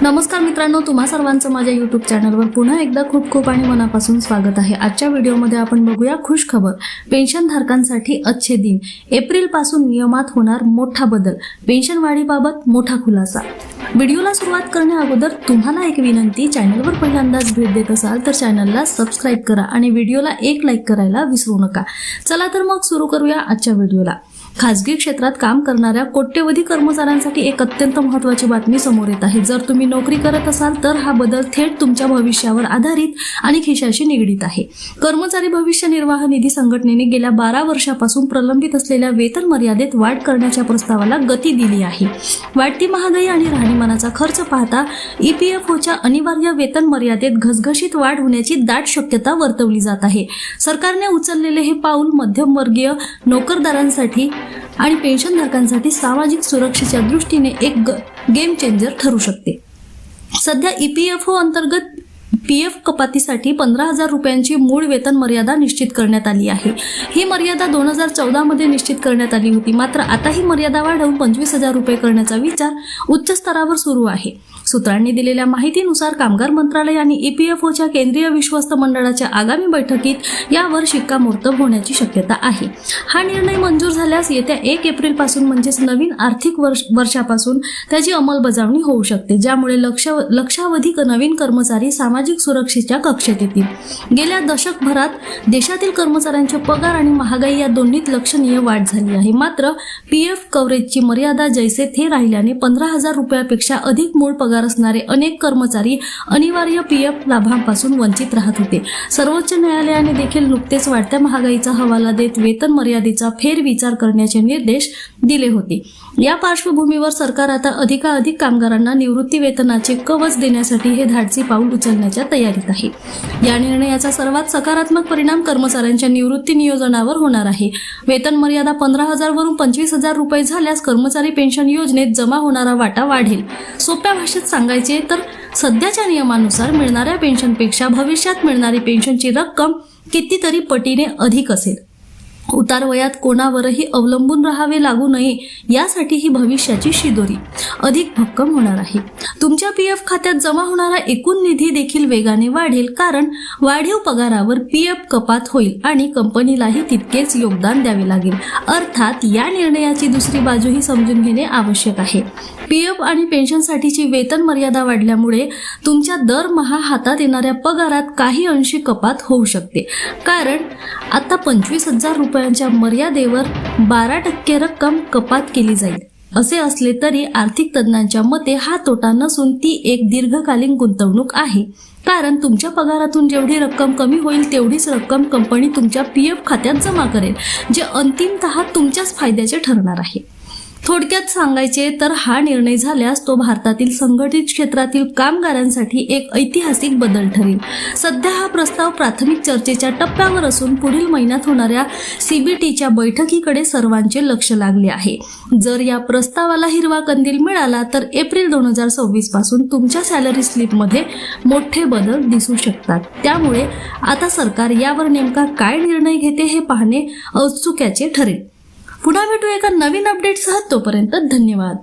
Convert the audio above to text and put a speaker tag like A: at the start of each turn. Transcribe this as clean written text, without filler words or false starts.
A: नमस्कार मित्रांनो, तुम्हा सर्वांचं माझ्या यूट्यूब चॅनलवर पुन्हा एकदा खूप खूप आणि मनापासून स्वागत आहे। आजच्या व्हिडिओमध्ये आपण बघूया खुश खबर, पेन्शनधारकांसाठी अच्छे दिन। एप्रिल पासून नियमात होणार मोठा बदल, पेन्शन वाढीबाबत मोठा खुलासा। व्हिडिओला सुरुवात करण्याअगोदर तुम्हाला एक विनंती, चॅनलवर पहिल्यांदाच भेट देत असाल तर चॅनलला सबस्क्राइब करा आणि व्हिडिओला एक लाईक करायला विसरू नका। चला तर मग सुरू करूया आजच्या व्हिडिओला। खासगी क्षेत्रात काम करणाऱ्या कोट्यवधी कर्मचाऱ्यांसाठी एक अत्यंत महत्त्वाची बातमी समोर येत आहे। जर तुम्ही नोकरी करत असाल तर हा बदल थेट तुमच्या भविष्यावर आधारित आणि खिशाशी निगडीत आहे। कर्मचारी भविष्य निर्वाह निधी संघटनेने गेल्या 12 वर्षापासून प्रलंबित असलेल्या वेतन मर्यादेत वाढ करण्याच्या प्रस्तावाला गती दिली आहे। वाढती महागाई आणि राहणीमानाचा खर्च पाहता EPFOच्या अनिवार्य वेतन मर्यादेत घसघशीत वाढ होण्याची दाट शक्यता वर्तवली जात आहे। सरकारने उचललेले हे पाऊल मध्यमवर्गीय नोकरदारांसाठी आणि पेन्शनधारकांसाठी सामाजिक सुरक्षेच्या दृष्टीने एक गेम चेंजर ठरू शकते। सध्या EPFO अंतर्गत PF कपातीसाठी 15,000 रुपयांची मूळ वेतन मर्यादा निश्चित करण्यात आली आहे। ही मर्यादा 2014 मध्ये निश्चित करण्यात आली होती, मात्र आता ही मर्यादा वाढवून 25,000 रुपये करण्याचा विचार उच्च स्तरावर सुरू आहे। सूत्रांनी दिलेल्या माहितीनुसार कामगार मंत्रालय आणि EPFOच्या केंद्रीय विश्वस्त मंडळाच्या आगामी बैठकीत यावर शिक्कामोर्तब होण्याची शक्यता आहे। हा निर्णय मंजूर झाल्यास येत्या 1 एप्रिल पासून म्हणजेच नवीन आर्थिक वर्षापासून त्याची अंमलबजावणी होऊ शकते, ज्यामुळे लक्षावधी नवीन कर्मचारी सामाजिक सुरक्षेच्या कक्षेत येतील। गेल्या दशकभरात देशातील कर्मचाऱ्यांचे पगार आणि महागाई या दोन्हीत लक्षणीय वाढ झाली आहे, मात्र PF कव्हरेजची मर्यादा जैसे थे राहिल्याने 15,000 रुपयापेक्षा अधिक मूळ पगार असणारे अनेक कर्मचारी अनिवार्य PF लाभांपासून वंचित राहत होते। सर्वोच्च न्यायालयाने देखील नुकतेच वाढत्या महागाईचा हवाला देत वेतन मर्यादेचा फेरविचार करण्याचे निर्देश दिले होते। या पार्श्वभूमीवर सरकार आता अधिकाधिक कामगारांना निवृत्ती वेतनाचे कवच देण्यासाठी हे धाडसी पाऊल उचलण्याच्या तयारीत आहे। या निर्णयाचा सर्वात सकारात्मक परिणाम कर्मचाऱ्यांच्या निवृत्ती नियोजनावर होणार आहे। वेतन मर्यादा 15,000 वरून 25,000 रुपये झाल्यास कर्मचारी पेन्शन योजनेत जमा होणारा वाटा वाढेल। सोप्या भाषेत सांगायचे तर सध्याच्या नियमानुसार मिळणाऱ्या पेन्शनपेक्षा भविष्यात मिळणारी पेन्शनची रक्कम कितीतरी पटीने अधिक असेल। उतार वयात कोणावरही अवलंबून राहावे लागू नये यासाठी ही भविष्याची शिदोरी अधिक भक्कम होणार आहे। तुमच्या PF खात्यात जमा होणारा एकूण निधी देखील वेगाने वाढेल, कारण वाढीव पगारावर PF कपात होईल आणि कंपनीलाही तितकेच योगदान द्यावे लागेल। अर्थात या निर्णयाची दुसरी बाजूही समजून घेणे आवश्यक आहे। PF आणि पेन्शनसाठीची वेतन मर्यादा वाढल्यामुळे तुमच्या दरमहा हातात येणाऱ्या पगारात काही अंशी कपात होऊ शकते, कारण आता 25,000 रुपयांच्या मर्यादेवर 12% रक्कम कपात केली जाईल। असे असले तरी आर्थिक तज्ञांच्या मते हा तोटा नसून ती एक दीर्घकालीन गुंतवणूक आहे, कारण तुमच्या पगारातून जेवढी रक्कम कमी होईल तेवढीच रक्कम कंपनी तुमच्या PF खात्यात जमा करेल, जे अंतिमतः तुमच्याच फायद्याचे ठरणार आहे। थोडक्यात सांगायचे तर हा निर्णय झाल्यास तो भारतातील संघटित क्षेत्रातील कामगारांसाठी एक ऐतिहासिक बदल ठरेल। सध्या हा प्रस्ताव प्राथमिक चर्चेच्या टप्प्यावर असून पुढील महिन्यात होणाऱ्या CBTच्या बैठकीकडे सर्वांचे लक्ष लागले आहे। जर या प्रस्तावाला हिरवा कंदील मिळाला तर एप्रिल 2026 पासून तुमच्या सॅलरी स्लिपमध्ये मोठे बदल दिसू शकतात। त्यामुळे आता सरकार यावर नेमका काय निर्णय घेते हे पाहणे औत्सुक्याचे ठरेल। पुन्हा भेटू एका नवीन अपडेटसह, तोपर्यंत धन्यवाद।